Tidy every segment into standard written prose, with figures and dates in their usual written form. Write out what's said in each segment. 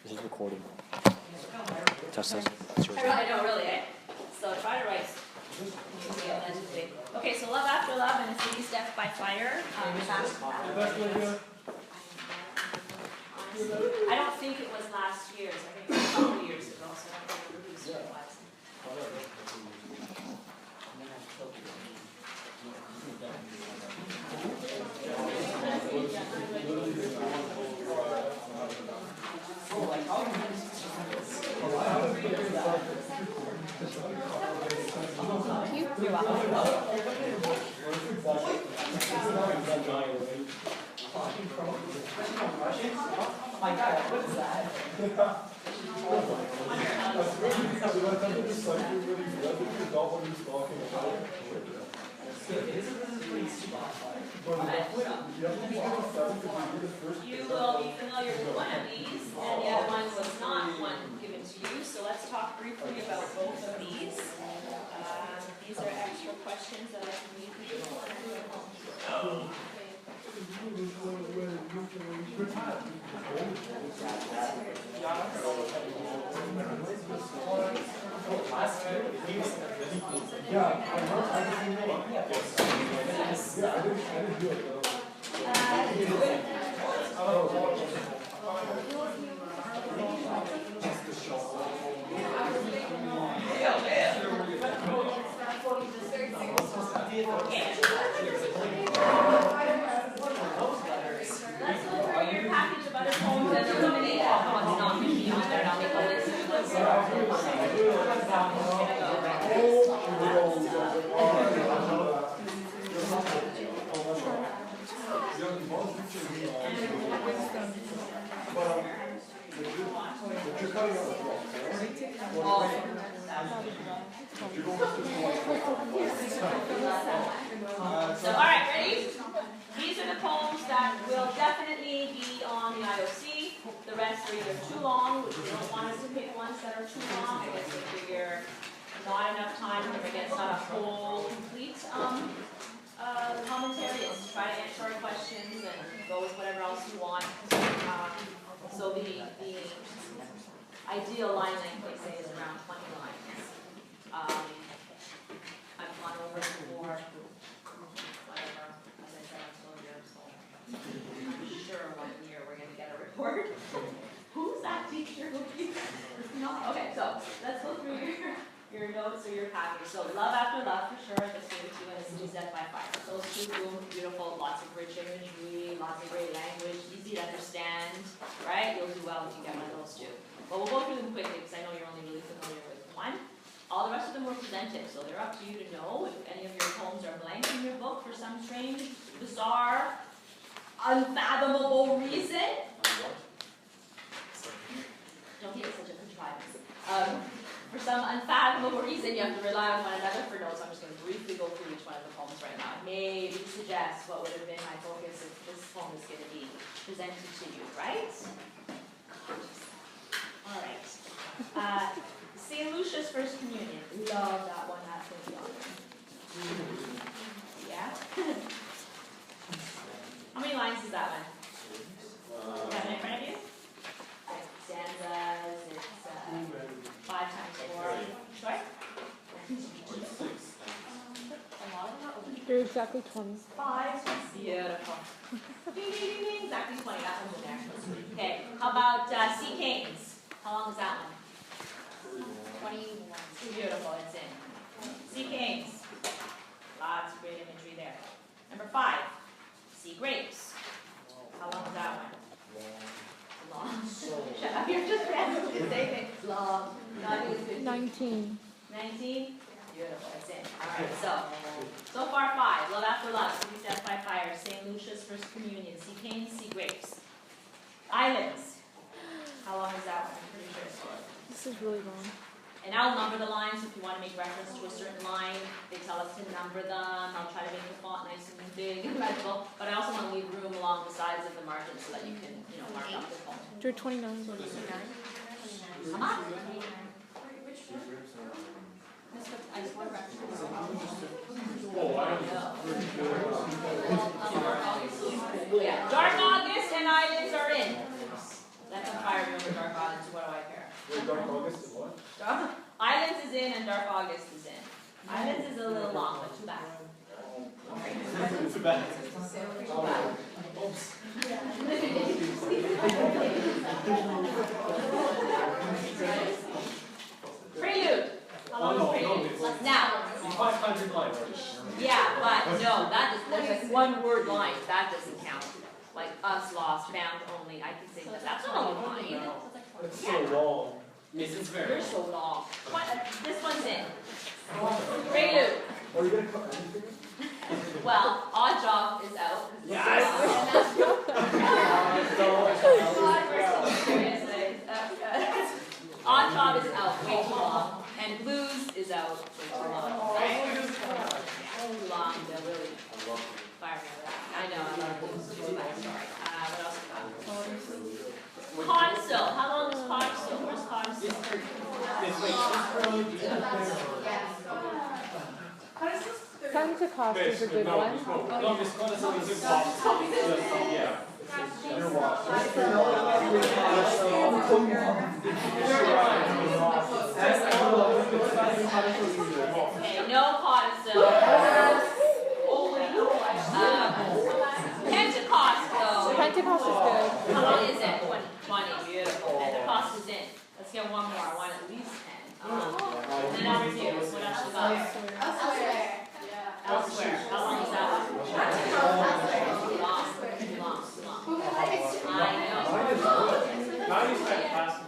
This is recording. Test. It's yours. I know, really, eh? So try to write. Okay, so Love After Love and A City's Death by Fire. I don't think it was last year's. I think it was a couple years ago, so I don't remember whose year it was. You're welcome. Oh my God, what is that? You will be familiar with one of these, and the other one was not one given to you, so let's talk briefly about both of these. These are extra questions that I can leave for you. Let's go through your package of other poems and eliminate what's not going to be on there, and I'll make a list of what's So, alright, ready? These are the poems that will definitely be on the IOC. The rest are either too long, which we don't want us to pick ones that are too long. I guess we figure not enough time if it gets not a whole complete commentary. It's try to answer our questions and go with whatever else you want. So the ideal line length, they say, is around 20 lines. I've gone over before. Whatever, as I said, I'm still here, so I'm sure one year we're going to get a report. Who's that teacher? No? Okay, so let's go through your notes or your package. So Love After Love, for sure, I just gave it to you, and A City's Death by Fire. Those two, boom, beautiful, lots of rich imagery, lots of great language, easy to understand, right? You'll do well if you get one of those two. But we'll go through them quickly because I know you're only really familiar with one. All the rest of them were presented, so they're up to you to know if any of your poems are blank in your book for some strange, bizarre, unfathomable reason. Don't take it such a contrivance. For some unfathomable reason, you have to rely on one another for notes. I'm just going to briefly go through each one of the poems right now. Maybe suggest what would have been my focus if this poem is going to be presented to you, right? All right. St. Lucia's First Communion. Love that one. That's going to be on there. Yeah? How many lines is that one? You have it in front of you? Stanzas. It's 5 times 4. Sorry? They're exactly 20. 5. Beautiful. Ding, ding, ding, ding. Exactly 20. That one's in there. Okay. How about C. Canes? How long is that one? 21. Beautiful, it's in. C. Canes. Lots of great imagery there. Number 5. C. Grapes. How long is that one? Long. Shut up, you're just randomly saying it. Long. Not as good. 19. 19? Beautiful, it's in. Alright, so far 5. Love After Love, City's Death by Fire, St. Lucia's First Communion, C. Canes, C. Grapes. Islands. How long is that one? I'm pretty sure it's short. This is really long. And I'll number the lines if you want to make reference to a certain line. They tell us to number them. I'll try to make the font nice and big and legible. But I also want to leave room along the sides of the margin so that you can, mark up the font. They're 29. Come on. I just want to reference. Yeah, Dark August and Islands are in. That's on fire, remember Dark August. Islands is in and Dark August is in. Islands is a little long, but too bad. Too bad. Prelude. How long is prelude? Now. 500 lines. Yeah, but no, there's like one word line, that doesn't count. Like us lost, found only, I can say that, that's not a line. It's so long. Yes, it's very You're so long. This one's in. Prelude. Are you gonna cut anything? Well, Odd Job is out. Yes. Odd Job is out, way too long. And Blues is out, way too long. Right? Too long, they'll really fire me with that. I know, I love Blues too, but sorry. What else we got? Codicil. How long is Codicil? Where's Codicil? Pentecost is a good one. No, this one is a good one. Yeah. Okay, no Codicil. Pentecost, though. Pentecost is good. How long is it? 20. Beautiful. Pentecost is in. Let's get one more. I want at least 10. And then number 2. What else we got? Elsewhere. How long is that one? Too long. I know. 90's fantastic.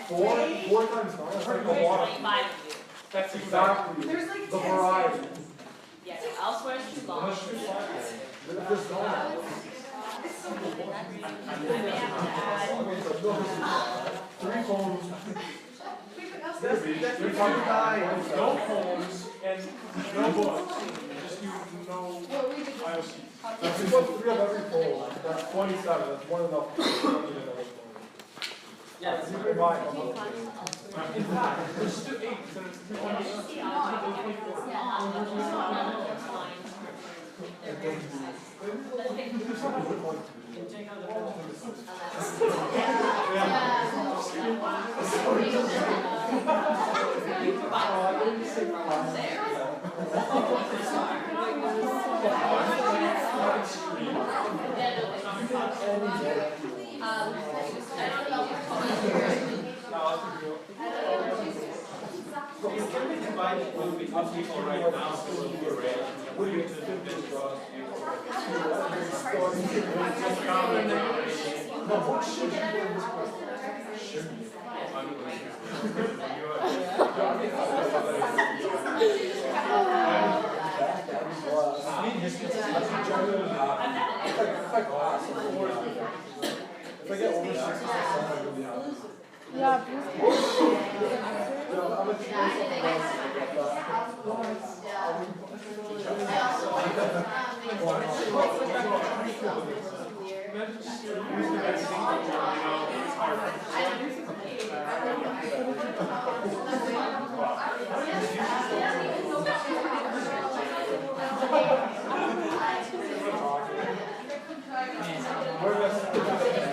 Four times nine. That's like a lot. 25 of you. That's Exactly. The variety. Yes, elsewhere is too long. There's no. I may have to add. Three poems. Three times nine. No poems and no books. Just you know IOC. That's what 3 of every poem. That's 27. That's more than enough. Yeah, You can buy it. in fact, there's still 8. So it's people right now, so we're ready. What do you think? Yeah,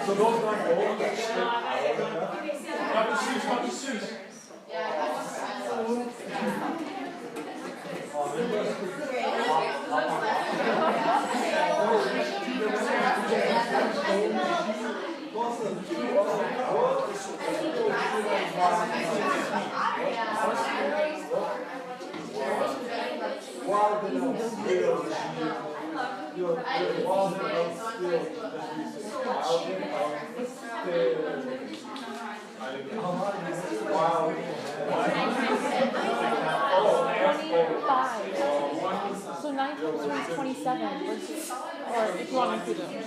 So those are gold. Dr. Seuss. So 9 times 3 is 27 versus, or if you want to include them.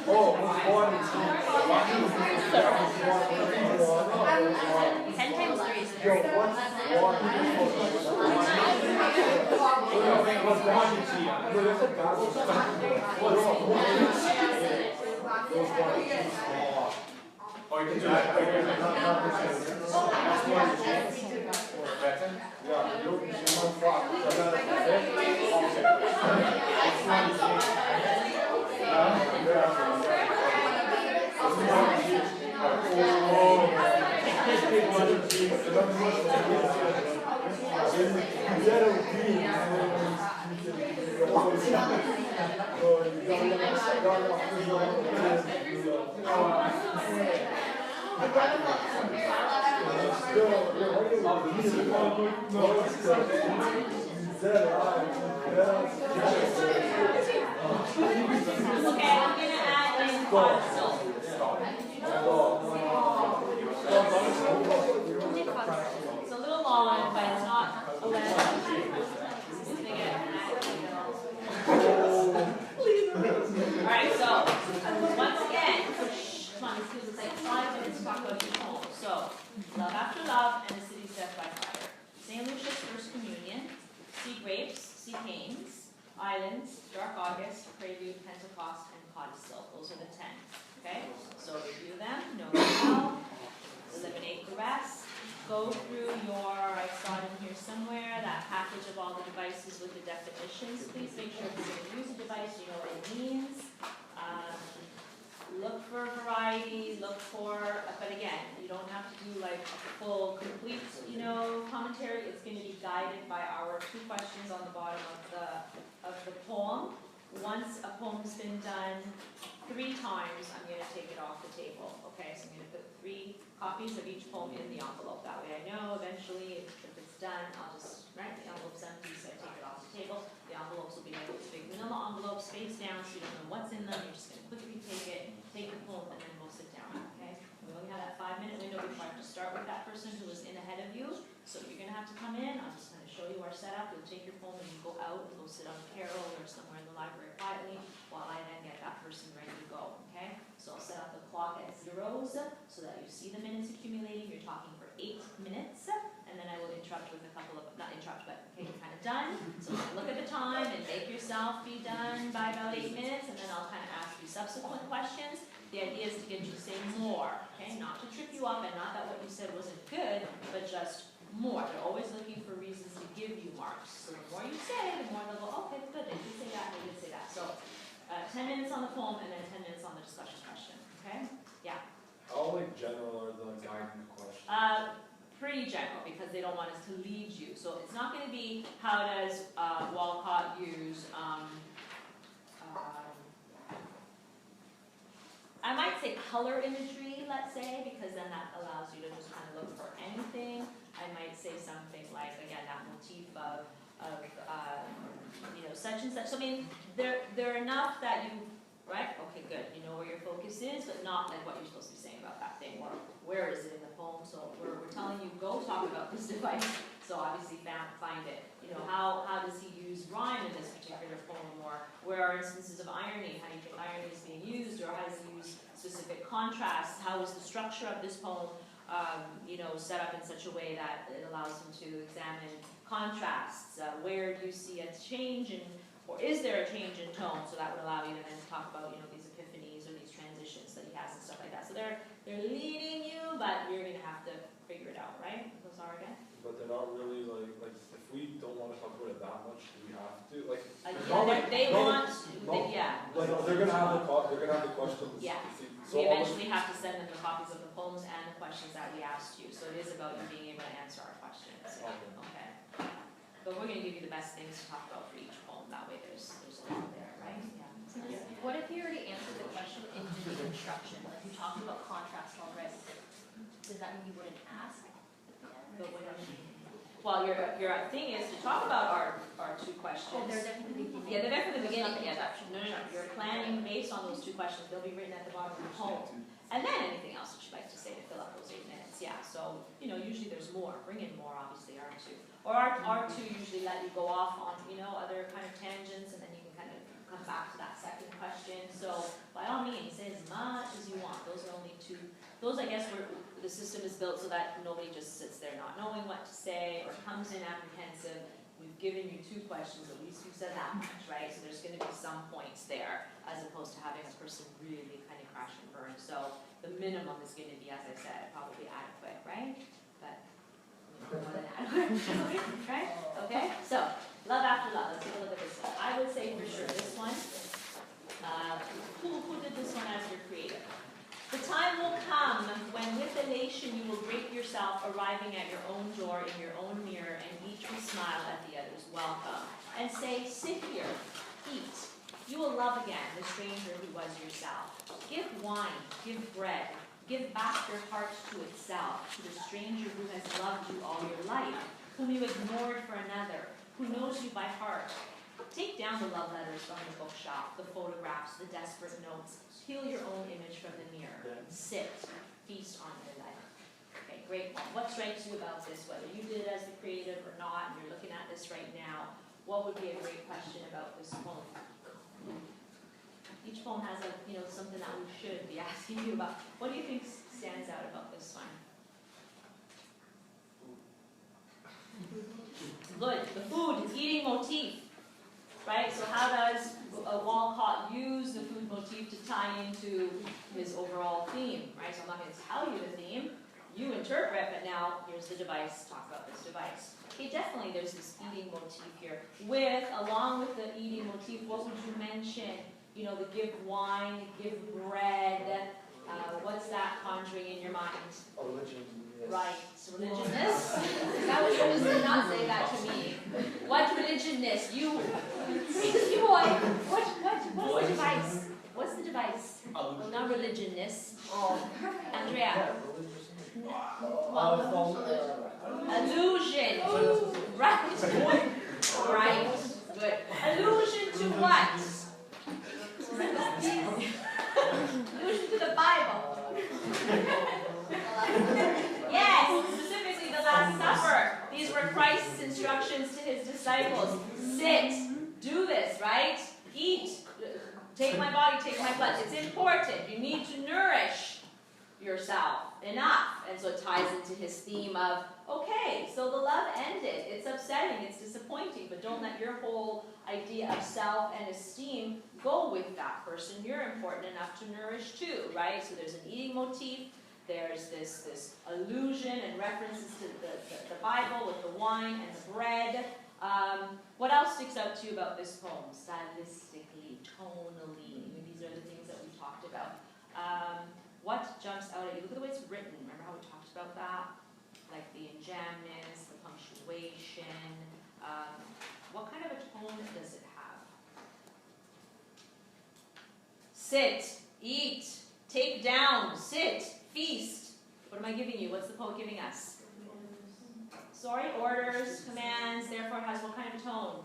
10 times 3 is 30. Okay, I'm gonna add in codicil. It's a little long, but it's not a land. Alright, so once again, come on, this gives us like 5 minutes to talk about each home. So, Love After Love and The City's Death by Fire. St. Lucia's First Communion, Sea Grapes, Sea Canes, Islands, Dark August, Prelude, Pentecost, and Codicil. Those are the 10. Okay? So review them, know them well, eliminate the rest. Go through your, I saw it in here somewhere, that package of all the devices with the definitions. Please make sure if you're going to use a device, you know what it means. Look for variety, look for, but again, you don't have to do like a full, complete, commentary. It's going to be guided by our 2 questions on the bottom of the poem. Once a poem's been done 3 times, I'm going to take it off the table. Okay, so I'm going to put 3 copies of each poem in the envelope. That way I know eventually if it's done, I'll just write the envelope's empty, so I take it off the table. The envelopes will be like this big vanilla envelope, face down, so you don't know what's in them. You're just going to quickly take it, take the poem, and then go sit down. Okay? We only have that 5-minute window before I have to start with that person who was in ahead of you. So you're going to have to come in. I'm just going to show you our setup. You'll take your poem and you go out and go sit on a carrel or somewhere in the library quietly while I then get that person ready to go. Okay? So I'll set up the clock at 0s so that you see the minutes accumulating. You're talking for 8 minutes, and then I will interrupt with a couple of, not interrupt, but okay, you're kind of done. So look at the time and make yourself be done by about 8 minutes, and then I'll kind of ask you subsequent questions. The idea is to get you to say more, okay? Not to trip you up, and not that what you said wasn't good, but just more. They're always looking for reasons to give you marks. So the more you say, the more they'll go, okay, good, they did say that, they did say that. So 10 minutes on the poem, and then 10 minutes on the discussion question, okay? Yeah. How general are the guiding questions? Pretty general, because they don't want us to lead you. So it's not going to be how does Walcott use, I might say color imagery, let's say, because then that allows you to just kind of look for anything. I might say something like, again, that motif of such and such. So I mean, they're enough that you, right? Okay, good. You know where your focus is, but not like what you're supposed to be saying about that thing, or where is it in the poem. So we're telling you, go talk about this device. So obviously find it. How does he use rhyme in this particular poem, or where are instances of irony? How do you think irony is being used, or how does he use specific contrasts? How is the structure of this poem, set up in such a way that it allows him to examine contrasts? Where do you see a change in, or is there a change in tone? So that would allow you to then talk about, these epiphanies or these transitions that he has and stuff like that. So they're leading you, but you're going to have to figure it out, right? Those are again. But they're not really like if we don't want to talk about it that much, do we have to? They're gonna have the questions. So Yeah. We eventually have to send them the copies of the poems and the questions that we asked you. So it is about you being able to answer our questions. Okay. But we're gonna give you the best things to talk about for each poem. That way there's a lot there, right? Yeah. What if you already answered the question in the instruction? Like you talked about contrast already. Does that mean you wouldn't ask? Well, your thing is to talk about our 2 questions. Oh, they're definitely beginning. Yeah, they're there from the beginning. Yeah, No. You're planning based on those 2 questions. They'll be written at the bottom of the poem. And then anything else that you'd like to say to fill up those 8 minutes. Yeah, so, usually there's more. Bring in more, obviously, R2. Or R2 usually let you go off on, other kind of tangents, and then you can kind of come back to that second question. So, by all means, say as much as you want. Those are only 2. Those, I guess, where the system is built so that nobody just sits there not knowing what to say or comes in apprehensive. We've given you 2 questions, at least you said that much, right? So there's going to be some points there, as opposed to having a person really kind of crash and burn. So the minimum is going to be, as I said, probably adequate, right? But more than adequate, right? Okay? So, Love After Love. Let's take a look at this one. I would say for sure this one. Who did this one as your creator? The time will come when with elation you will break your yourself arriving at your own door in your own mirror, and each will smile at the other's welcome. And say, sit here, eat. You will love again the stranger who was yourself. Give wine, give bread, give back your heart to itself, to the stranger who has loved you all your life, whom you ignored for another, who knows you by heart. Take down the love letters from the bookshop, the photographs, the desperate notes. Peel your own image from the mirror. Sit, feast on your life. Okay, great poem. What strikes you about this, whether you did it as the creative or not, and you're looking at this right now, what would be a great question about this poem? Each poem has something that we should be asking you about. What do you think stands out about this one? Good. The food, eating motif. Right? So how does Walcott use the food motif to tie into his overall theme? Right? So I'm not going to tell you the theme. You interpret, but now here's the device. Talk about this device. Okay, definitely there's this eating motif here. Along with the eating motif, what would you mention? The give wine, give bread. What's that conjuring in your mind? Religion. Right, religionist. That was supposed to not say that to me. What religionist? You boy. What's the device? What's the device? Well, not religionist. Andrea. Allusion. Right. Right. Good. Allusion to what? Allusion to the Bible. Yes, specifically the Last Supper. These were Christ's instructions to his disciples. Sit, do this, right? Eat, take my body, take my blood. It's important. You need to nourish yourself enough. And so it ties into his theme of, okay, so the love ended. It's upsetting, it's disappointing, but don't let your whole idea of self and esteem go with that person. You're important enough to nourish too, right? So there's an eating motif. There's this allusion and references to the Bible with the wine and the bread. What else sticks out to you about this poem? Stylistically, tonally. These are the things that we talked about. What jumps out at you? Look at the way it's written. Remember how we talked about that? Like the enjambments, the punctuation. What kind of a tone does it have? Sit, eat, take down, sit, feast. What am I giving you? What's the poet giving us? Sorry, orders, commands, therefore it has what kind of tone?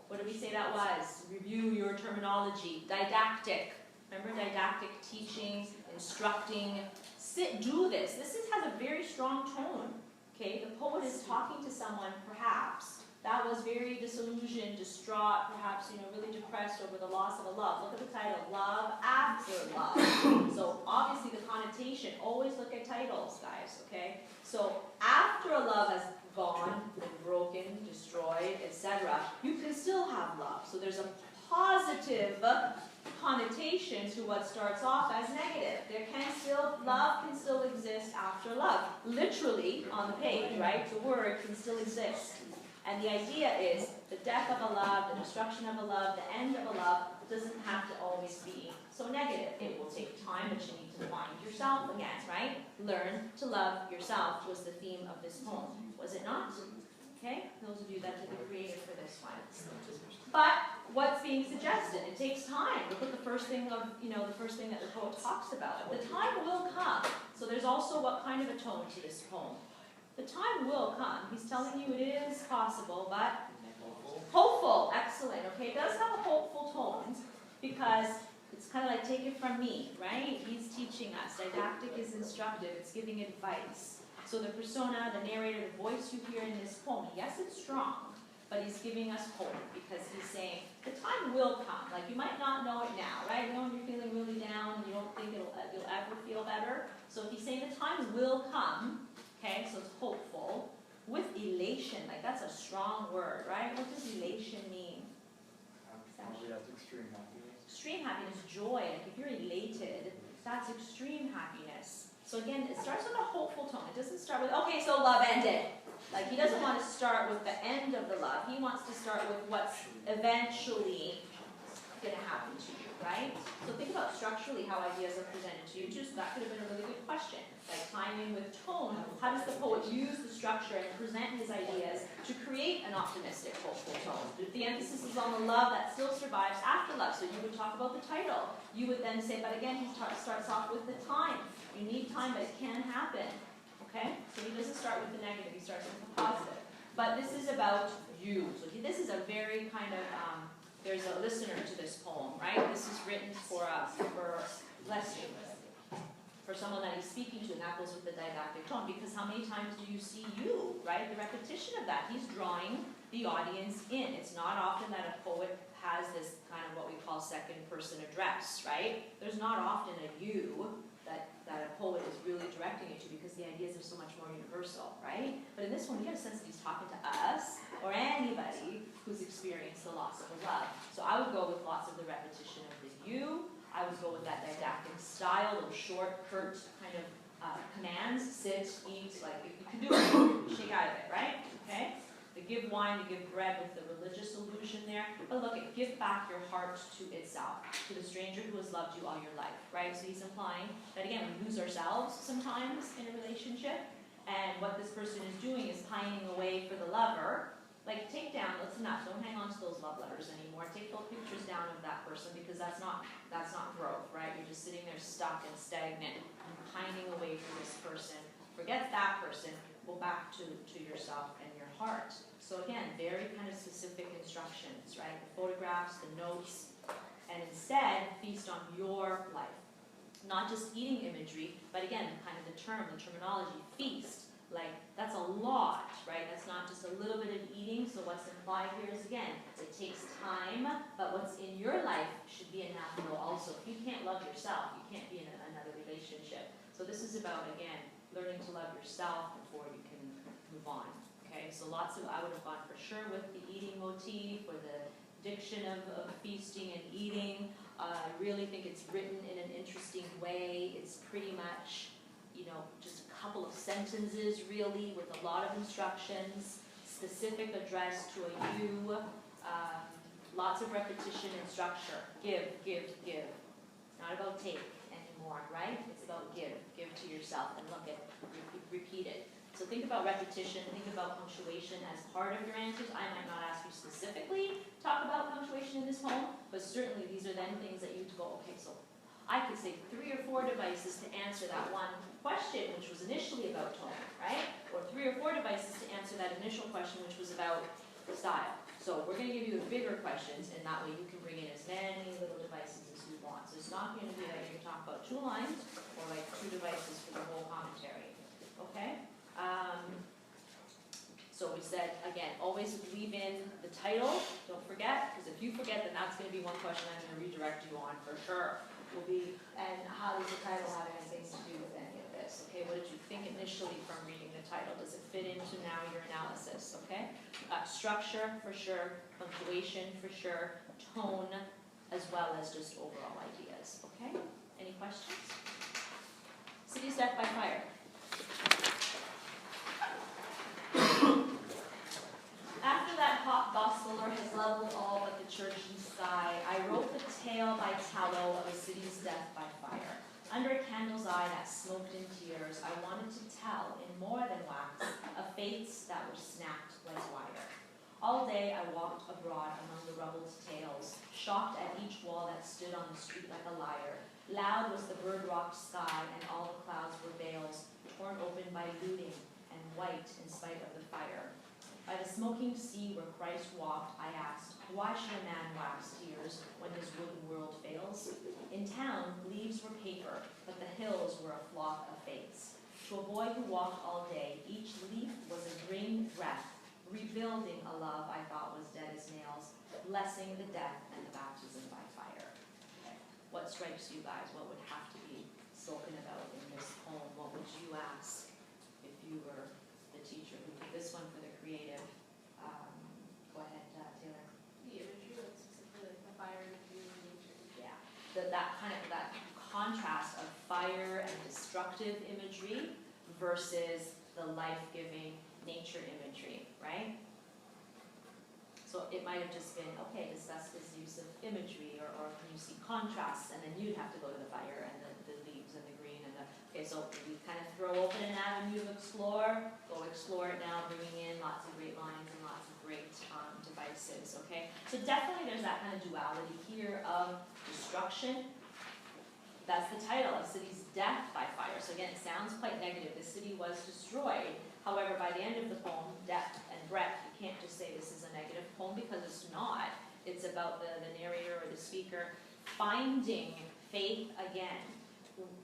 What did we say that was? Review your terminology. Didactic. Remember didactic teaching, instructing. Sit, do this. This has a very strong tone. Okay, the poet is talking to someone, perhaps, that was very disillusioned, distraught, perhaps, really depressed over the loss of a love. Look at the title, Love After Love. So obviously the connotation, always look at titles, guys, okay? So after a love has gone, been broken, destroyed, etc., you can still have love. So there's a positive connotation to what starts off as negative. Love can still exist after love. Literally, on the page, right? The word can still exist. And the idea is the death of a love, the destruction of a love, the end of a love doesn't have to always be so negative. It will take time, but you need to find yourself again, right? Learn to love yourself was the theme of this poem. Was it not? Okay? Those of you that did the creative for this one. But what's being suggested? It takes time. Look at the first thing that the poet talks about. The time will come. So there's also what kind of a tone to this poem? The time will come. He's telling you it is possible, but hopeful. Excellent. Okay, it does have a hopeful tone because it's kind of like take it from me, right? He's teaching us. Didactic is instructive. It's giving advice. So the persona, the narrator, the voice you hear in this poem, yes, it's strong, but he's giving us hope because he's saying the time will come. Like you might not know it now, right? When you're feeling really down and you don't think you'll ever feel better. So he's saying the time will come. Okay, so it's hopeful with elation. Like that's a strong word, right? What does elation mean? That's extreme happiness. Extreme happiness, joy. Like if you're elated, that's extreme happiness. So again, it starts with a hopeful tone. It doesn't start with, okay, so love ended. Like he doesn't want to start with the end of the love. He wants to start with what's eventually gonna happen to you, right? So think about structurally how ideas are presented to you too, so that could have been a really good question. Like timing with tone, how does the poet use the structure and present his ideas to create an optimistic, hopeful tone? The emphasis is on the love that still survives after love, so you would talk about the title. You would then say, but again, he starts off with the time. You need time, but it can happen, okay? So he doesn't start with the negative, he starts with the positive. But this is about you. So this is a very kind of, there's a listener to this poem, right? This is written for bless you, for someone that he's speaking to, and that goes with the didactic tone, because how many times do you see you, right? The repetition of that. He's drawing the audience in. It's not often that a poet has this kind of what we call second person address, right? There's not often a you that a poet is really directing it to, because the ideas are so much more universal, right? But in this one, we get a sense that he's talking to us or anybody who's experienced the loss of a love. So I would go with lots of the repetition of the you. I would go with that didactic style of short, curt kind of commands: sit, eat, like if you can do it, shake out of it, right? Okay? The give wine, the give bread with the religious allusion there. But look, give back your heart to itself, to the stranger who has loved you all your life, right? So he's implying that, again, we lose ourselves sometimes in a relationship, and what this person is doing is pining away for the lover. Like, take down, that's enough, don't hang on to those love letters anymore. Take those pictures down of that person, because that's not growth, right? You're just sitting there stuck and stagnant, pining away for this person. Forget that person, go back to yourself and your heart. So again, very kind of specific instructions, right? The photographs, the notes, and instead feast on your life. Not just eating imagery, but again, kind of the terminology, feast. Like, that's a lot, right? That's not just a little bit of eating. So what's implied here is, again, it takes time, but what's in your life should be enough though also. If you can't love yourself, you can't be in another relationship. So this is about, again, learning to love yourself before you can move on. Okay, so I would have gone for sure with the eating motif, or the diction of feasting and eating. I really think it's written in an interesting way. It's pretty much, just a couple of sentences really, with a lot of instructions, specific address to a you, lots of repetition and structure. Give, give, give. It's not about take anymore, right? It's about give to yourself, and look at, repeat it. So think about repetition, think about punctuation as part of your answers. I might not ask you specifically talk about punctuation in this poem, but certainly these are then things that you go, okay, so I could say 3 or 4 devices to answer that one question, which was initially about tone, right? Or 3 or 4 devices to answer that initial question, which was about style. So we're going to give you the bigger questions, and that way you can bring in as many little devices as you want. So it's not going to be that you're going to talk about 2 lines, or like 2 devices for the whole commentary, okay? So we said, again, always weave in the title, don't forget, because if you forget, then that's going to be one question I'm going to redirect you on for sure. And how does the title have anything to do with any of this? Okay, what did you think initially from reading the title? Does it fit into now your analysis, okay? Structure, for sure, punctuation, for sure, tone, as well as just overall ideas, okay? Any questions? City's Death by Fire. After that hot gospeler has leveled all but the church and sky, I wrote the tale by tallow of a city's death by fire. Under a candle's eye that smoked in tears, I wanted to tell, in more than wax, of fates that were snapped like wire. All day I walked abroad among the rubble's tales, shocked at each wall that stood on the street like a lyre. Loud was the bird-rocked sky, and all the clouds were veils, torn open by looting, and white in spite of the fire. By the smoking sea where Christ walked, I asked, why should a man wax tears when his wooden world fails? In town, leaves were paper, but the hills were a flock of fates. To a boy who walked all day, each leaf was a green breath, rebuilding a love I thought was dead as nails, blessing the death and the baptism by fire. Okay. What strikes you guys? What would have to be spoken about in this poem? What would you ask if you were the teacher who did this one for the creative? Go ahead, Taylor. The imagery, like specifically like the fire and the nature. Yeah, that contrast of fire and destructive imagery versus the life-giving nature imagery, right? So it might have just been, okay, discuss this use of imagery, or can you see contrasts, and then you'd have to go to the fire and the leaves and the green and the, okay, so we kind of throw open an avenue to explore, go explore it now, bringing in lots of great lines and lots of great devices, okay? So definitely there's that kind of duality here of destruction. That's the title, A City's Death by Fire. So again, it sounds quite negative. The city was destroyed. However, by the end of the poem, depth and breadth, you can't just say this is a negative poem, because it's not. It's about the narrator or the speaker finding faith again,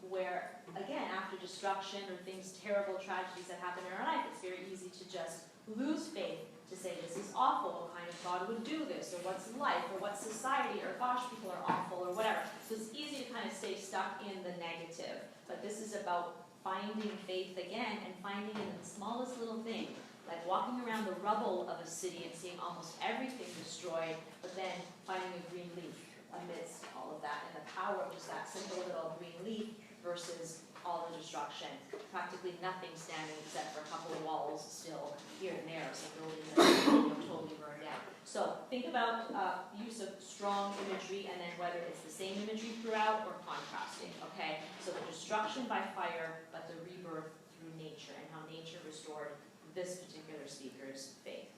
where, again, after destruction or things, terrible tragedies that happen in our life, it's very easy to just lose faith, to say this is awful, what kind of God would do this, or what's life, or what's society, or gosh, people are awful, or whatever. So it's easy to kind of stay stuck in the negative, but this is about finding faith again, and finding in the smallest little thing, like walking around the rubble of a city and seeing almost everything destroyed, but then finding a green leaf amidst all of that, and the power of just that simple little green leaf versus all the destruction. Practically nothing standing except for a couple of walls still here and there, some buildings that are totally burned down. So think about use of strong imagery, and then whether it's the same imagery throughout or contrasting, okay? So the destruction by fire, but the rebirth through nature, and how nature restored this particular speaker's faith.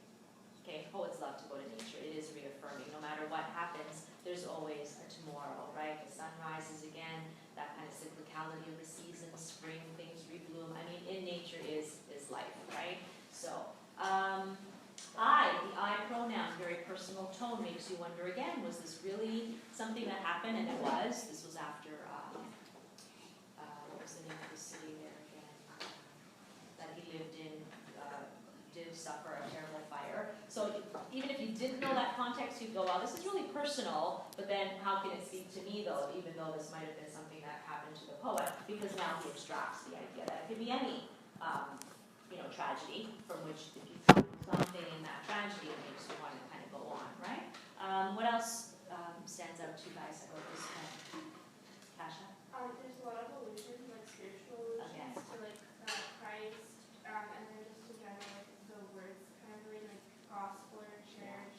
Okay, poets love to go to nature. It is reaffirming. No matter what happens, there's always a tomorrow, right? The sun rises again, that kind of cyclicality of the seasons, spring, things rebloom. I mean, in nature is life, right? So, the I pronoun, very personal tone, makes you wonder again, was this really something that happened? And it was. This was after, what was the name of the city there again, that he lived in, did suffer a terrible fire. So even if you didn't know that context, you'd go, well, this is really personal, but then how can it speak to me, though, even though this might have been something that happened to the poet? Because now he abstracts the idea that it could be any, tragedy, from which if you find something in that tragedy, it makes you want to kind of go on, right? What else stands out to you guys about this poem? Kasha? There's a lot of allusions, like spiritual allusions to like Christ, and then just in general, like the words kind of really like gospeler, church.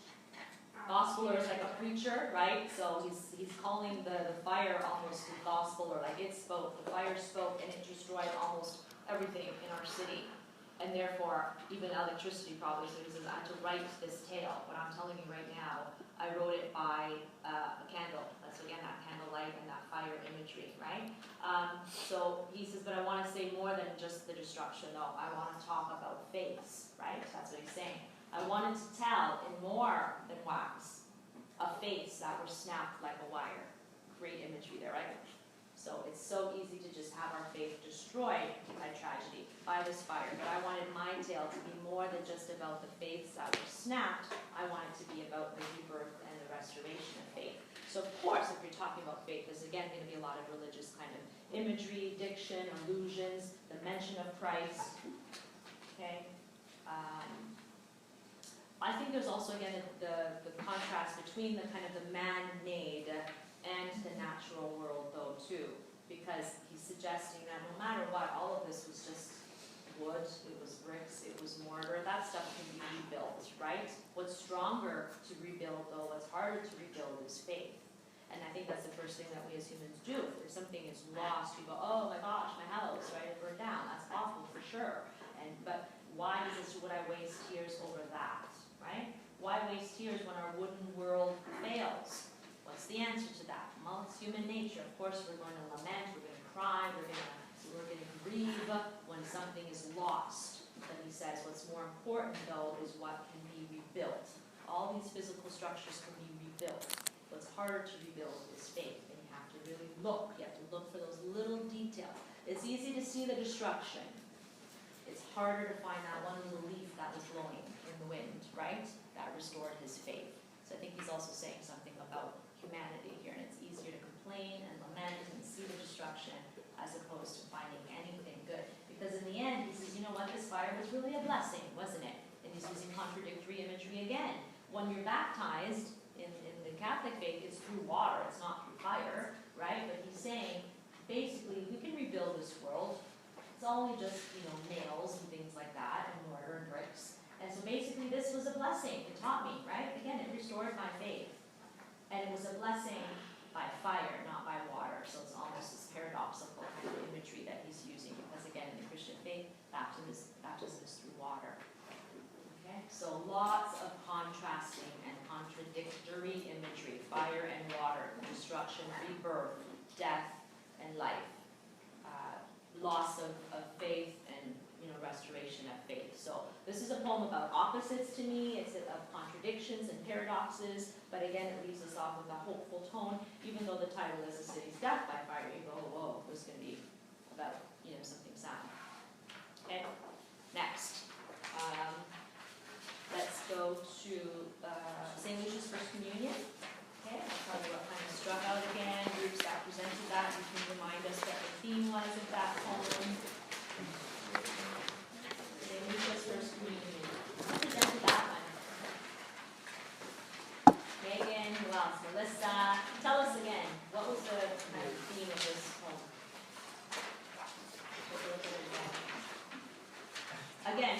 Gospeler is like a preacher, right? So he's calling the fire almost the gospel, or like it spoke, the fire spoke, and it destroyed almost everything in our city. And therefore, even electricity probably, so he says, I had to write this tale. What I'm telling you right now, I wrote it by a candle. That's again that candlelight and that fire imagery, right? So he says, but I want to say more than just the destruction, though. I want to talk about faiths, right? That's what he's saying. I wanted to tell in more than wax of faiths that were snapped like a wire. Great imagery there, right? So it's so easy to just have our faith destroyed by tragedy, by this fire. But I wanted my tale to be more than just about the faiths that were snapped. I want it to be about the rebirth and the restoration of faith. So of course, if you're talking about faith, there's again going to be a lot of religious kind of imagery, diction, allusions, the mention of Christ. Okay. I think there's also again the contrast between the kind of the man-made and the natural world, though, too, because he's suggesting that no matter what, all of this was just wood, it was bricks, it was mortar, that stuff can be rebuilt, right? What's stronger to rebuild, though, what's harder to rebuild is faith. And I think that's the first thing that we as humans do. If something is lost, we go, oh my gosh, my house, right, it burned down, that's awful for sure. But why would I waste tears over that, right? Why waste tears when our wooden world fails? What's the answer to that? Well, it's human nature. Of course, we're going to lament, we're going to cry, we're going to grieve when something is lost. But he says what's more important, though, is what can be rebuilt. All these physical structures can be rebuilt. What's harder to rebuild is faith, and you have to really look. You have to look for those little details. It's easy to see the destruction. It's harder to find that one little leaf that was blowing in the wind, right? That restored his faith. So I think he's also saying something about humanity here, and it's easier to complain and lament and see the destruction as opposed to finding anything good. Because in the end, he says, you know what, this fire was really a blessing, wasn't it? And he's using contradictory imagery again. When you're baptized in the Catholic faith, it's through water, it's not through fire, right? But he's saying, basically, we can rebuild this world. It's only just, nails and things like that, and mortar and bricks. And so basically, this was a a blessing, it taught me, right? Again, it restored my faith. And it was a blessing by fire, not by water. So it's almost this paradoxical kind of imagery that he's using, because again, in the Christian faith, baptism is through water. Okay? So lots of contrasting and contradictory imagery, fire and water, destruction, rebirth, death and life, loss of faith and restoration of faith. So this is a poem about opposites to me. It's of contradictions and paradoxes, but again, it leaves us off with a hopeful tone. Even though the title is "A City's Death by Fire," you go, oh, whoa, this is going to be about something sad. Okay, next. Let's go to St. Lucia's First Communion. Okay, I'll tell you what kind of struck out again, groups that presented that. You can remind us what the theme was of that poem. St. Lucia's First Communion. Who presented that one? Megan, who else? Melissa. Tell us again, what was the kind of theme of this poem? Again,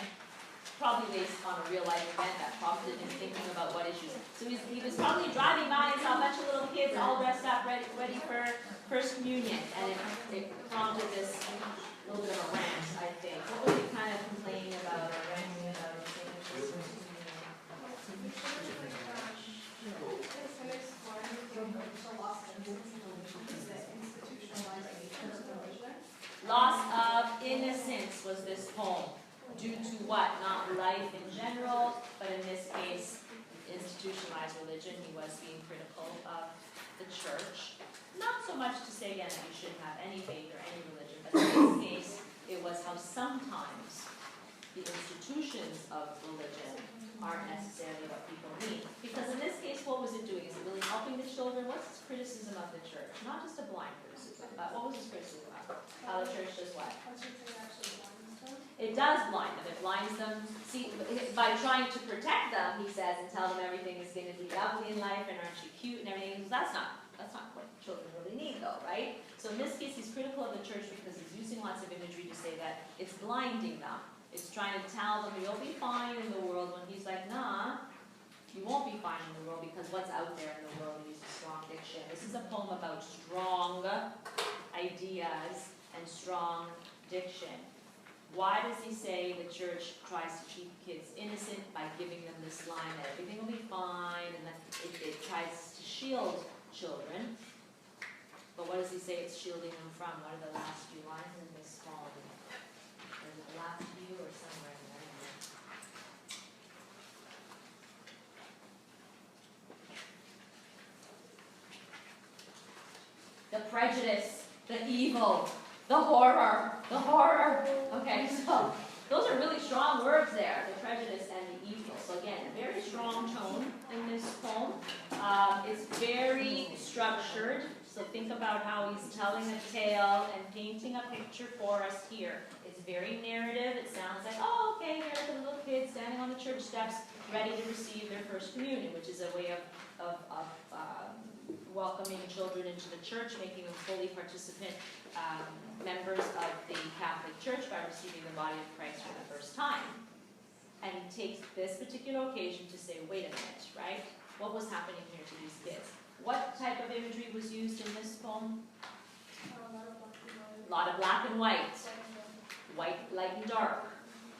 probably based on a real life event that prompted him thinking about what issues. So he was probably driving by and saw a bunch of little kids all dressed up, ready for First Communion, and it prompted this little bit of a rant, I think. What was he kind of complaining about or ranting about? Loss of innocence was this poem. Due to what? Not life in general, but in this case, institutionalized religion. He was being critical of the church. Not so much to say, again, that you shouldn't have any faith or any religion, but in this case, it was how sometimes the institutions of religion aren't necessarily what people need. Because in this case, what was it doing? Is it really helping the children? What's his criticism of the church? Not just a blind criticism, but what was his criticism of? How the church does what? It does blind them. It blinds them. See, by trying to protect them, he says, and tell them everything is going to be lovely in life and aren't you cute and everything. That's not what children really need, though, right? So in this case, he's critical of the church because he's using lots of imagery to say that it's blinding them. It's trying to tell them you'll be fine in the world, when he's like, nah, you won't be fine in the world because what's out there in the world is strong diction. This is a poem about strong ideas and strong diction. Why does he say the church tries to keep kids innocent by giving them this line that everything will be fine, and that it tries to shield children? But what does he say it's shielding them from? What are the last few lines in this poem? Is it the last few or somewhere in there? The prejudice, the evil, the horror, the horror. Okay, so those are really strong words there, the prejudice and the evil. So again, a very strong tone in this poem. It's very structured. So think about how he's telling a tale and painting a picture for us here. It's very narrative. It sounds like, oh, okay, here are the little kids standing on the church steps ready to receive their first communion, which is a way of welcoming children into the church, making them fully participant members of the Catholic Church by receiving the body of Christ for the first time. And he takes this particular occasion to say, wait a minute, right? What was happening here to these kids? What type of imagery was used in this poem? A lot of black and white. White, light, and dark.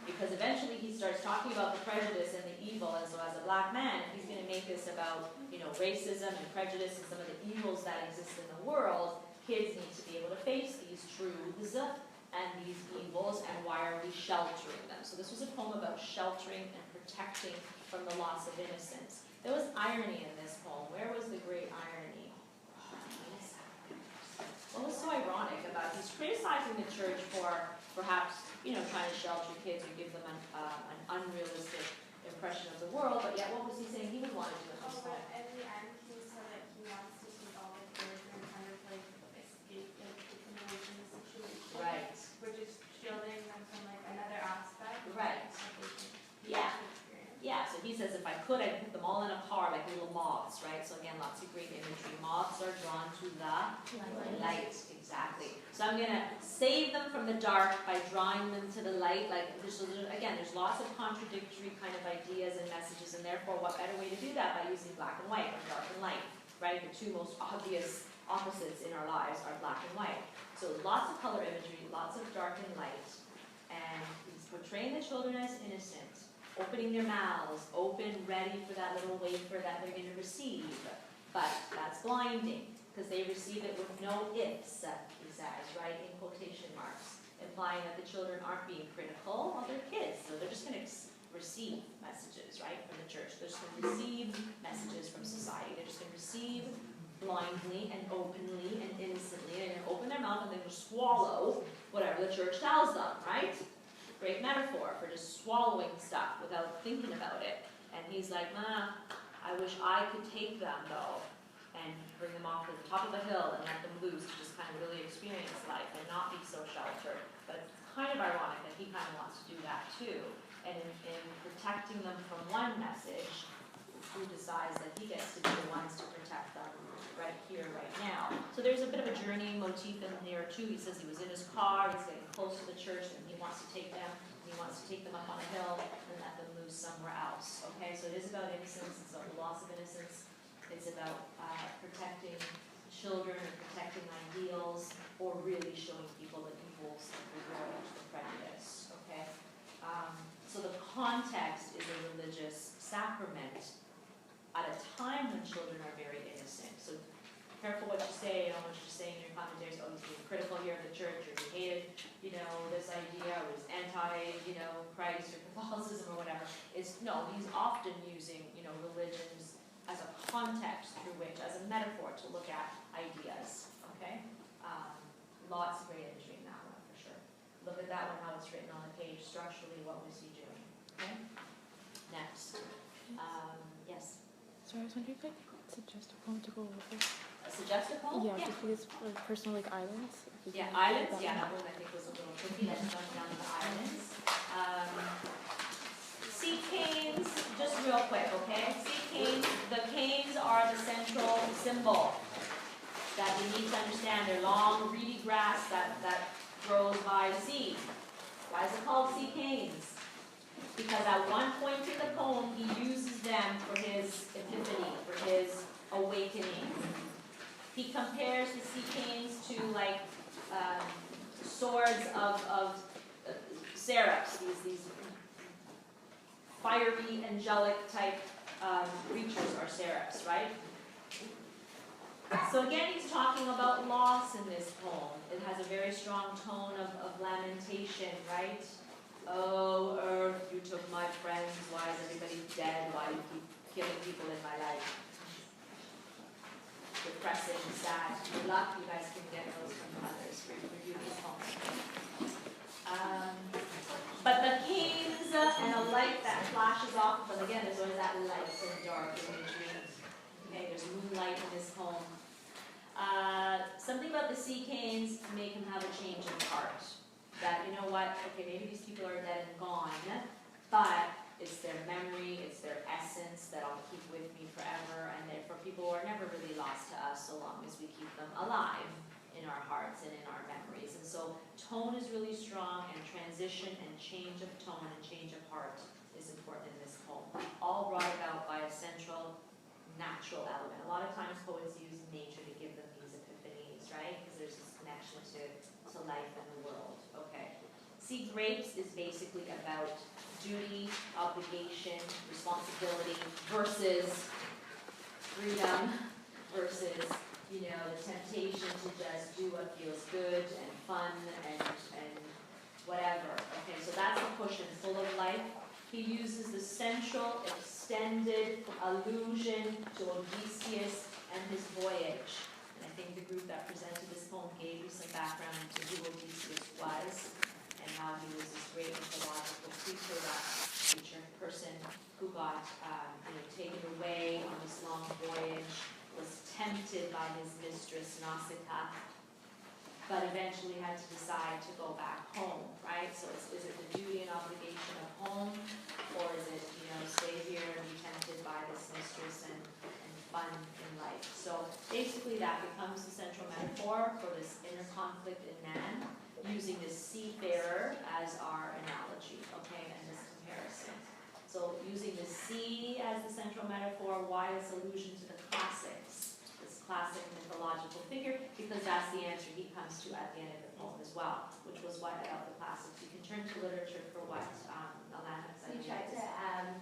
Because eventually he starts talking about the prejudice and the evil, and so as a black man, he's going to make this about, racism and prejudice and some of the evils that exist in the world. Kids need to be able to face these truths and these evils, and why are we sheltering them? So this was a poem about sheltering and protecting from the loss of innocence. There was irony in this poem. Where was the great irony? What was so ironic about it? He's criticizing the church for perhaps, trying to shelter kids or give them an unrealistic impression of the world, but yet what was he saying he would want to do in this poem? But at the end, he said that he wants to take all the kids and kind of escape the situation situation. Right. Which is shielding them from another aspect. Right. Of Yeah. Yeah, so he's says if I could, I'd put them all in a car like little moths, right? So again, lots of great imagery. Moths are drawn to the light, exactly. So I'm going to save them from the dark by drawing them to the light. Like again, there's lots of contradictory kind of ideas and messages, and therefore, what better way to do that by using black and white or dark and light, right? The two most obvious opposites in our lives are black and white. So lots of color imagery, lots of dark and light, and he's portraying the children as innocent, opening their mouths, open, ready for that little wafer that they're going to receive. But that's blinding, because they receive it with no ifs, he says, right, in quotation marks, implying that the children aren't being critical. Well, they're kids, so they're just going to receive messages, right, from the church. They're just going to receive messages from society. They're just going to receive blindly and openly and innocently, and open their mouth and they will swallow whatever the church tells them, right? Great metaphor for just swallowing stuff without thinking about it. And he's like, I wish I could take them, though, and bring them off to the top of the hill and let them loose to just kind of really experience life and not be so sheltered. But it's kind of ironic that he kind of wants to do that, too. And in protecting them from one message, who decides that he gets to be the ones to protect them right here, right now. So there's a bit of a journeying motif in there too. He says he was in his car, he's getting close to the church, and he wants to take them. He wants to take them up on a hill and let them loose somewhere else. Okay, so it is about innocence. It's about loss of innocence. It's about protecting children and protecting ideals, or really showing people the evils of the world, the prejudice. Okay, so the context is a religious sacrament at a time when children are very innocent. So careful what you say, what you're saying in your commentaries. Oh, he's being critical here of the church, or he hated, this idea, or he's anti, Christ or Catholicism or whatever. He's often using, religions as a context through which, as a metaphor to look at ideas, okay? Lots of great imagery in that one, for sure. Look at that one, how it's written on the page, structurally, what was he doing, okay? Next. Yes? Sorry, I was wondering if I could suggest a poem to go over. A suggested poem? Yeah, just because for personal islands. Yeah, islands, that one I think was a little tricky, let's jump down to the islands. Sea canes, just real quick, okay? Sea canes, the canes are the central symbol that we need to understand. They're long, reedy grass that grows by the sea. Why is it called sea canes? Because at one point in the poem, he uses them for his epiphany, for his awakening. He compares the sea canes to like swords of seraphs, these fiery, angelic type creatures are seraphs, right? So again, he's talking about loss in this poem. It has a very strong tone of lamentation, right? Oh, earth, you took my friends. Why is everybody dead? Why do you keep killing people in my life? Depressing, sad. Good luck. You guys can get those from others for review these poems. But the canes and a light that flashes off, but again, there's always that light and dark imagery. Okay, there's moonlight in this poem. Something about the sea canes make him have a change of heart. That, you know what, okay, maybe these people are dead and gone, but it's their memory, it's their essence that I'll keep with me forever, and they're for people who are never really lost to us so long as we keep them alive in our hearts and in our memories. And so tone is really strong, and transition and change of tone and change of heart is important in this poem. All brought about by a central natural element. A lot of times poets use nature to give them these epiphanies, right? Because there's this connection to life and the world. Okay. See, grapes is basically about duty, obligation, responsibility versus freedom versus, the temptation to just do what feels good and fun and whatever. Okay, so that's a push and full of life. He uses the central extended allusion to Odysseus and his voyage. And I think the group that presented this poem gave you some background into who Odysseus was and how he was this great mythological person who got taken away on this long voyage, was tempted by his mistress Nausicaa, but eventually had to decide to go back home, right? So is it the duty and obligation of home, or is it, stay here and be conflict in man, using the seafarer as our analogy, okay, and this comparison. So using the sea as the central metaphor, why this allusion to the classics, this classic mythological figure, because that's the answer he comes to at the end of the poem as well, which was what about the classics. You can turn to literature for what Alana said. He tried to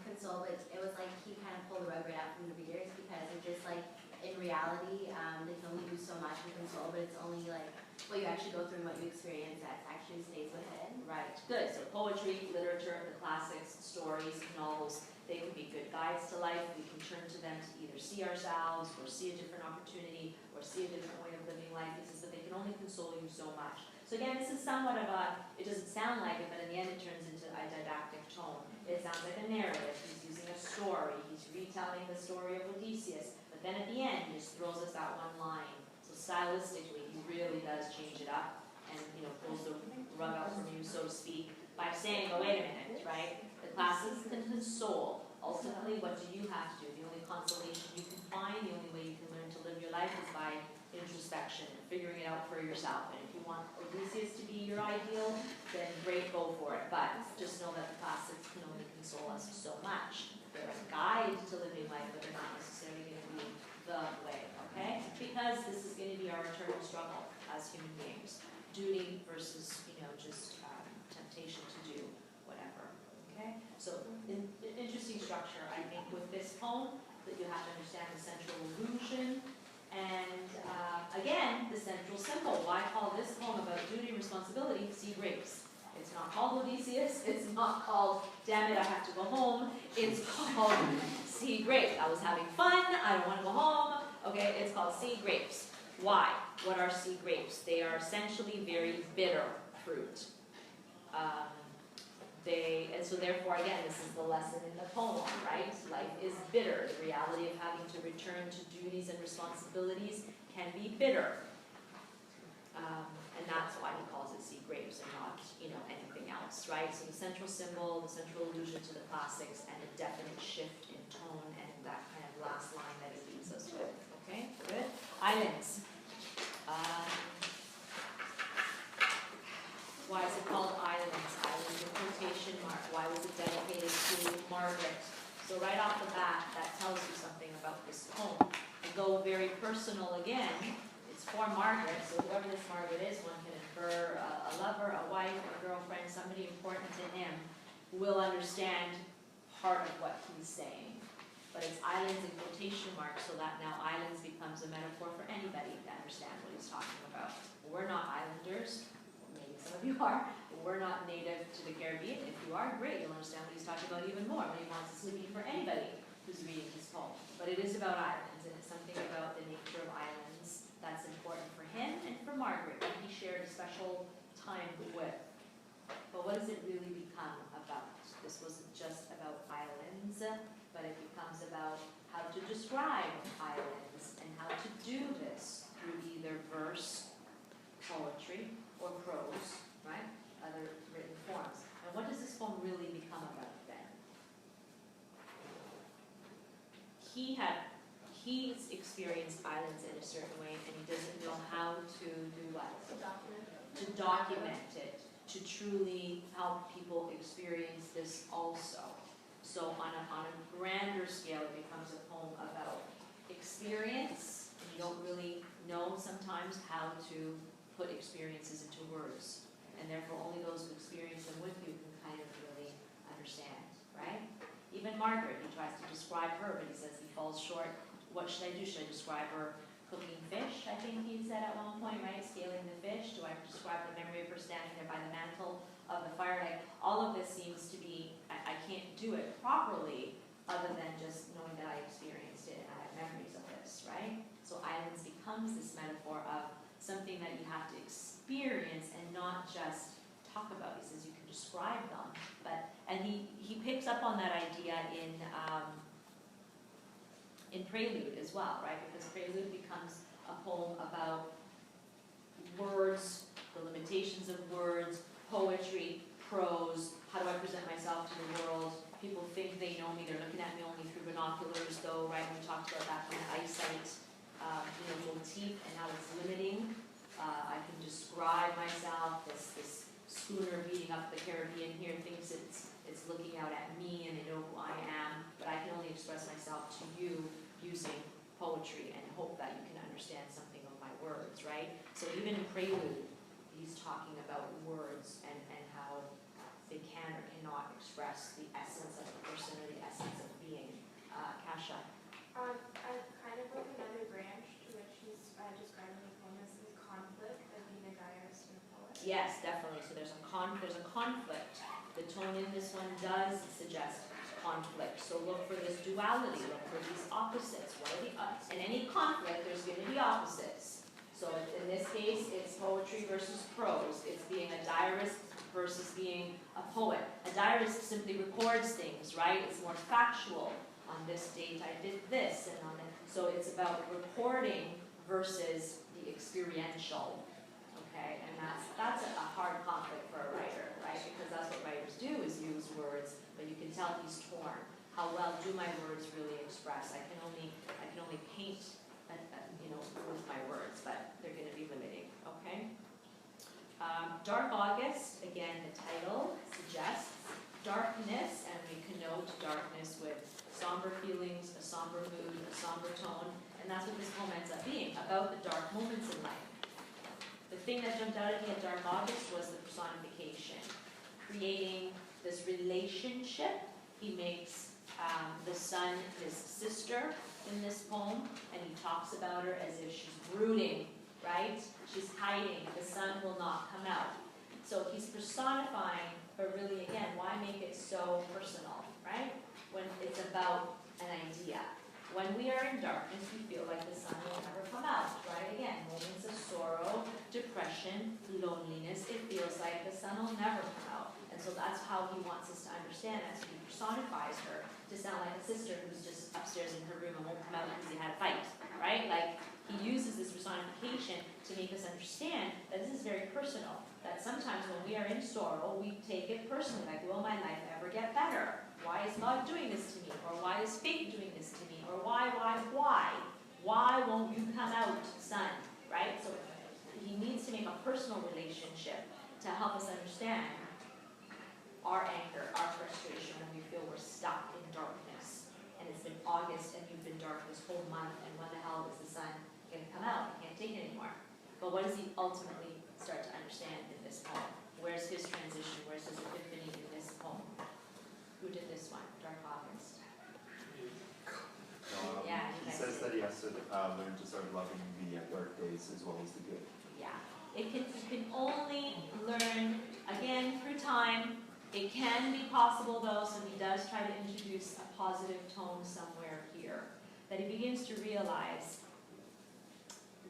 console, but it was like he kind of pulled the rug right out from the readers because it just like, in reality, they can only do so much to console, but it's only like what you actually go through and what you experience that actually stays within. Right, good. So poetry, literature, the classics, stories, novels, they can be good guides to life. We can turn to them to either see ourselves or see a different opportunity or see a different way of living life. He says that they can only console you so much. So again, this is somewhat of a, it doesn't sound like it, but in the end it turns into a didactic tone. It sounds like a narrative. He's using a story. He's retelling the story of Odysseus. But then at the end, he just throws us that one line. So stylistically, he really does change it up and, pulls the rug out from you, so to speak, by saying, oh, wait a minute, right? The classics can console. Ultimately, what do you have to do? The only consolation you can find, the only way you can learn to live your life is by introspection and figuring it out for yourself. And if you want Odysseus to be your ideal, then great, go for it. But just know that the classics can only console us so much. They're a guide to living life, but they're not necessarily going to be the way, okay? Because this is going to be our eternal struggle as human beings. Duty versus, just temptation to do whatever, okay? So, interesting structure, I think, with this poem, that you have to understand the central allusion, and again, the central symbol. Why call this poem about duty and responsibility sea grapes? It's not called Odysseus, it's not called, damn it, I have to go home. It's called sea grapes. I was having fun, I don't want to go home. Okay, it's called sea grapes. Why? What are sea grapes? They are essentially very bitter fruit. And so therefore, again, this is the lesson in the poem, right? Life is bitter. The reality of having to return to duties and responsibilities can be bitter. And that's why he calls it sea grapes and not, anything else, right? So the central symbol, the central allusion to the classics, and a definite shift in tone, and that kind of last line that he leaves us with. Okay, good. Islands. Why is it called Islands? Islands in quotation mark. Why was it dedicated to Margaret? So right off the bat, that tells you something about this poem. And though very personal again, it's for Margaret, so whoever this Margaret is, one can infer a lover, a wife, a girlfriend, somebody important to him, will understand part of what he's saying. But it's islands in quotation marks, so that now islands becomes a metaphor for anybody to understand what he's talking about. We're not islanders, maybe some of you are, but we're not native to the Caribbean. If you are, great, you'll understand what he's talking about even more when he wants this to be for anybody who's reading his poem. But it is about islands, and it's something about the nature of islands that's important for him and for Margaret, who he shared a special time with. But what does it really become about? This wasn't just about islands, but it becomes about how to describe islands and how to do this through either verse, poetry, or prose, right? Other written forms. And what does this poem really become about then? He's experienced islands in a certain way, and he doesn't know how to do what? To document it, to truly help people experience this also. So on a grander scale, it becomes a poem about experience, and you don't really know sometimes how to put experiences into words. And therefore, only those who experience them with you can kind of really understand, right? Even Margaret, he tries to describe her, but he says he falls short. What should I do? Should I describe her cooking fish, I think he said at one point, right? Scaling the fish. Do I describe the memory of her standing there by the mantle of the fire? Like, all of this seems to be, I can't do it properly other than just knowing that I experienced it and I have memories of this, right? So islands becomes this metaphor of something that you have to experience and not just talk about. He says you can describe them, and he picks up on that idea in Prelude as well, right? Because Prelude becomes a poem about words, the limitations of words, poetry, prose, how do I present myself to the world? People think they know me, they're looking at me only through binoculars though, right? We talked about that from the eyesight, motif, and how it's limiting I can describe myself, this schooner beating up the Caribbean here thinks it's looking out at me and they know who I am, but I can only express myself to you using poetry and hope that you can understand something of my words, right? So even in Prelude, he's talking about words and how they can or cannot express the essence of a person or the essence of being. Kasha. I kind of like another branch to which he's describing the poem as the conflict of being a diarist and a poet. Yes, definitely. So there's a conflict. The tone in this one does suggest conflict. So look for this duality. Look for these opposites. What are the in any conflict? There's going to be opposites. So in this case, it's poetry versus prose. It's being a diarist versus being a poet. A diarist simply records things, right? It's more factual. On this date, I did this, and on it. So it's about recording versus the experiential. Okay, and that's a hard conflict for a writer, right? Because that's what writers do is use words, but you can tell he's torn. How well do my words really express? I can only paint, with my words, but they're going to be limiting. Okay. Dark August. Again, the title suggests darkness, and we connote darkness with somber feelings, a somber mood, a somber tone, and that's what this poem ends up being, about the dark moments in life. The thing that jumped out at me at Dark August was the personification, creating this relationship. He makes the sun his sister in this poem, and he talks about her as if she's brooding, right? She's hiding. The sun will not come out. So he's personifying, but really, again, why make it so personal, right? When it's about an idea. When we are in darkness, we feel like the sun will never come out, right? Again, moments of sorrow, depression, loneliness, it feels like the sun will never come out. And so that's how he wants us to understand as he personifies her to sound like a sister who's just upstairs in her room and won't come out because he had a fight, right? Like, he uses this personification to make us understand that this is very personal, that sometimes when we are in sorrow, we take it personally, like, will my life ever get better? Why is God doing this to me? Or why is fate doing this to me? Or why? Why won't you come out, sun? Right? So he needs to make a personal relationship to help us understand our anger, our frustration when we feel we're stuck in darkness. And it's been August and you've been dark this whole month, and when the hell is the sun going to come out? I can't take it anymore. But what does he ultimately start to understand in this poem? Where's his transition? Where's his epiphany in this poem? Who did this one? Dark August. Yeah, he says that he has to learn to start loving the dark days as well as the good. Yeah, you can only learn, again, through time. It can be possible, though, so he does try to introduce a positive tone somewhere here, that he begins to realize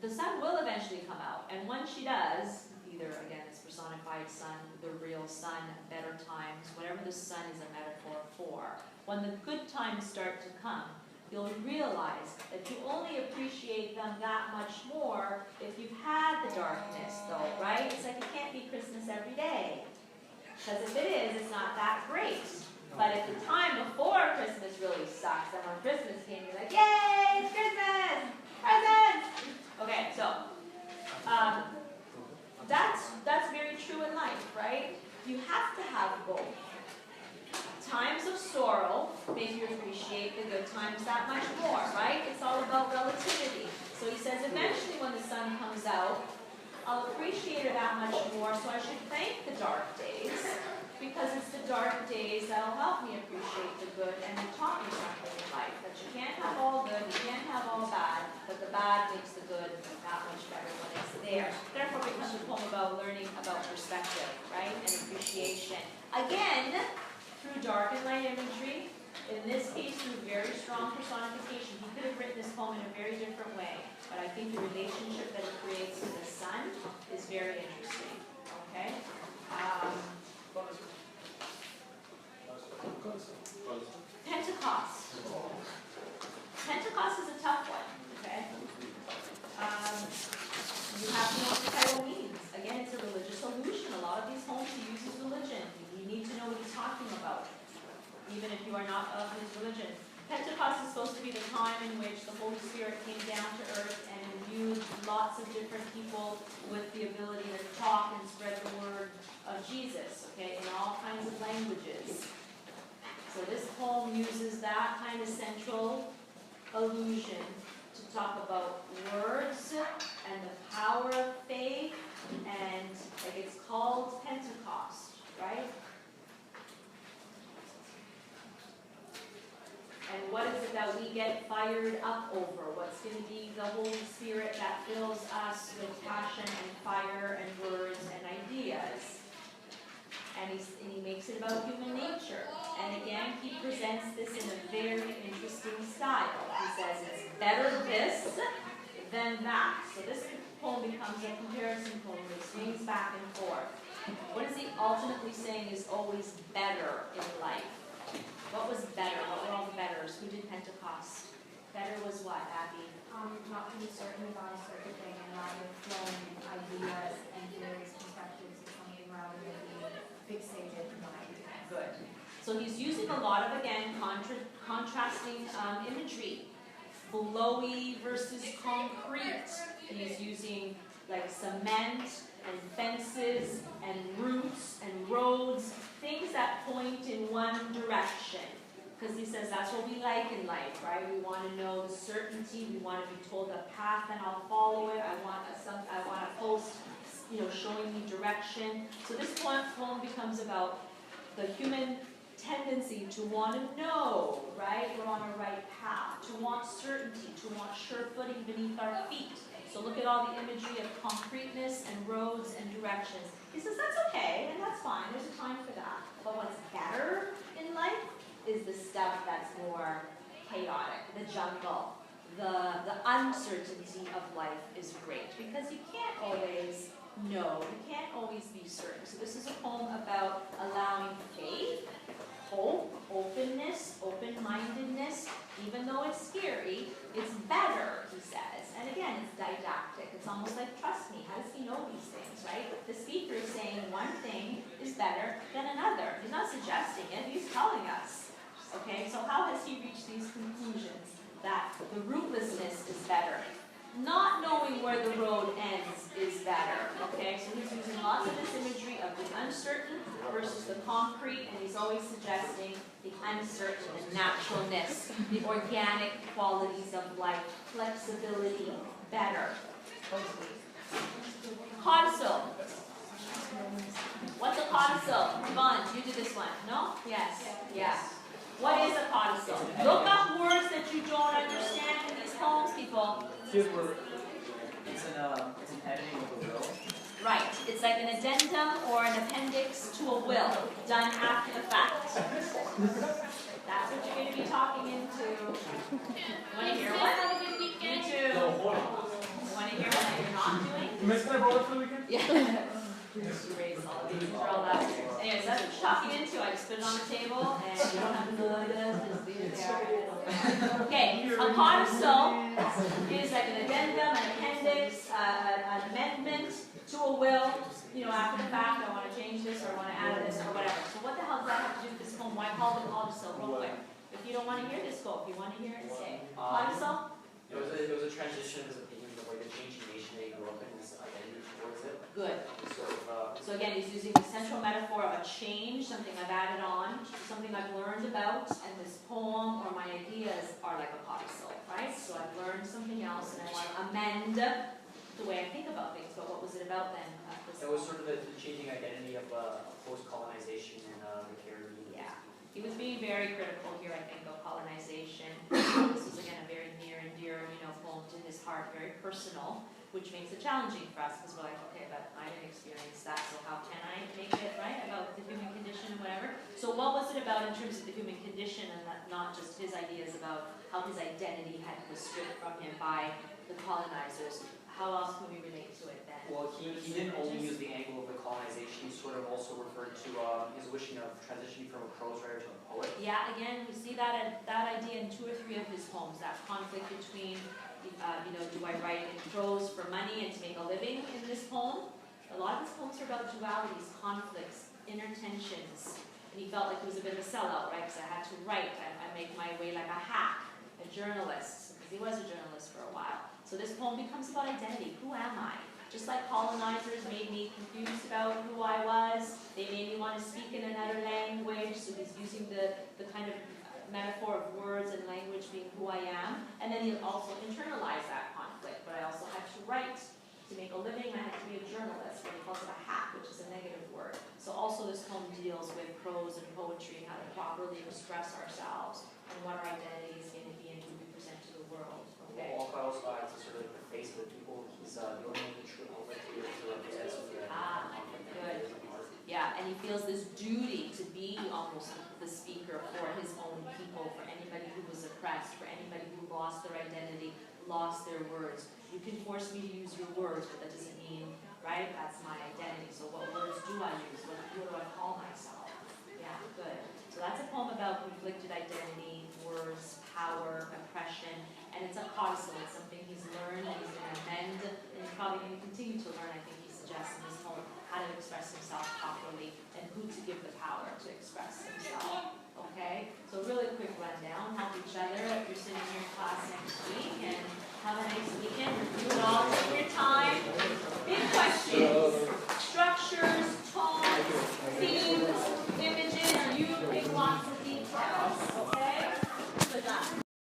the sun will eventually come out, and when she does, either, again, this personified sun, the real sun, better times, whatever the sun is a metaphor for, when the good times start to come, you'll realize that you only appreciate them that much more if you've had the darkness, though, right? It's like it can't be Christmas every day, because if it is, it's not that great. But if the time before Christmas really sucks, then when Christmas came, you're like, yay, it's Christmas! Presents! Okay, so, that's very true in life, right? You have to have both. Times of sorrow make you appreciate the good times that much more, right? It's all about relativity. So he says, eventually when the sun comes out, I'll appreciate it that much more, so I should thank the dark days, because it's the dark days that'll help me appreciate the good, and they taught me something in life, that you can't have all good, you can't have all bad, but the bad makes the good that much better when it's there. Therefore, it becomes a poem about learning about perspective, right, and appreciation. Again, through dark and light imagery, in this case through very strong personification. He could have written this poem in a very different way, but I think the relationship that it creates to the sun is very interesting. Okay? Pentecost. Pentecost is a tough one. Okay? You have to know what the title means. Again, it's a religious allusion. A lot of these poems he uses religion. You need to know what he's talking about, even if you are not of his religion. Pentecost is supposed to be the time in which the Holy Spirit came down to earth and imbued lots of different people with the ability to talk and spread the word of Jesus, okay, in all kinds of languages. So this poem uses that kind of central allusion to talk about words and the power of faith, and like it's called Pentecost, right? And what is it that we get fired up over? What's going to be the Holy Spirit that fills us with passion and fire and words and ideas? And he makes it about human nature. And again, he presents this in a very interesting style. He says it's better this than that. So this poem becomes a comparison poem that swings back and forth. What is he ultimately saying is always better in life? What was better? What were all the betters? Who did Pentecost? Better was what, Abby? Not to be certain about a certain thing and not with flowing ideas and theories, perspectives, or something rather than being fixated on ideas. Good. So he's using a lot of, again, contrasting imagery. Flowy versus concrete. He's using like cement and fences and routes and roads, things that point in one direction. Because he says that's what we like in life, right? We want to know the certainty. We want to be told the path and I'll follow it. I want a post, showing me direction. So this poem becomes about the human tendency to want to know, right? We're on a right path, to want certainty, to want sure footing beneath our feet. So look at all the imagery of concreteness and roads and directions. He says that's okay and that's fine. There's a time for that. But what's better in life is the stuff that's more chaotic, the jungle, the uncertainty of life is great because you can't always know, you can't always be certain. So this is a poem about allowing faith, hope, openness, open-mindedness. Even though it's scary, it's better, he says. And again, it's didactic. It's almost like, trust me, how does he know these things, right? The speaker is saying one thing is better than another. He's not suggesting it, he's telling us. Okay, so how has he reached these conclusions? That the rootlessness is better. Not knowing where the road ends is better. Okay, so he's using lots of this imagery of the uncertain versus the concrete, and he's always suggesting the uncertain, the naturalness, the organic qualities of life, flexibility, better. Codicil. What's a codicil? Vaughn, you did this one. No? Yes. Yeah. What is a codicil? Look up words that you don't understand in these poems, people. It's an editing of a will. Right. It's like an addendum or an appendix to a will done after the fact. That's what you're going to be talking into. Want to hear what? Have a good weekend. Me too. Want to hear what you're not doing? You missed my brother for the weekend? Yeah. Erase all of these, throw that. Anyways, that's what you're talking into. I just put it on the table and you don't have to know what it is, just leave it there. Okay, a codicil is like an addendum, an appendix, an amendment to a will. After the fact, I want to change this or I want to add this or whatever. So what the hell does that have to do with this poem? Why call it a codicil? Real quick. If you don't want to hear this, go. If you want to hear it, stay. Codicil? It was a transition, it was the way the changing nation that he grew up in, his identity towards it. Good. Sort of, So again, he's using the central metaphor of a change, something I've added on, something I've learned about, and this poem or my ideas are like a codicil, right? So I've learned something else and I want to amend the way I think about things, but what was it about then? it was sort of the changing identity of post-colonization in the Caribbean. Yeah. He was being very critical here, I think, of colonization. This was, again, a very near and dear, poem to his heart, very personal, which makes it challenging for us, because we're like, okay, but I didn't experience that, so how can I make it, right, about the human condition and whatever? So what was it about in terms of the human condition, and not just his ideas about how his identity was stripped from him by the colonizers? How else can we relate to it then? Well, he didn't only use the angle of the colonization, he sort of also referred to his wishing of transitioning from a prose writer to a poet. Yeah, again, we see that idea in 2 or 3 of his poems, that conflict between, do I write in prose for money and to make a living in this poem? A lot of his poems are about dualities, conflicts, inner tensions. And he felt like he was a bit of a sellout, right? Because I had to write, I make my way like a hack, a journalist, because he was a journalist for a while. So this poem becomes about identity. Who am I? Just like colonizers made me confused about who I was, they made me want to speak in another language, so he's using the kind of metaphor of words and language being who I am, and then he also internalized that conflict, but I also had to write to make a living, I had to be a journalist, what he calls it a hack, which is a negative word. So also this poem deals with prose and poetry and how to properly express ourselves and what our identity is going to be and who we present to the world. Okay. Well, I also add to sort of like the face of the people, he's the only true outlet to be able to represent some of the conflict good. that is in art. Yeah, and he feels this duty to be almost the speaker for his own people, for anybody who was oppressed, for anybody who lost their identity, lost their words. You can force me to use your words, but that doesn't mean, right, that's my identity. So what words do I use? What do I call myself? Yeah, good. So that's a poem about conflicted identity, words, power, oppression, and it's a codicil. It's something he's learned, he's going to amend, and he's probably going to continue to learn, I think he suggests in this poem, how to express himself properly and who to give the power to express himself.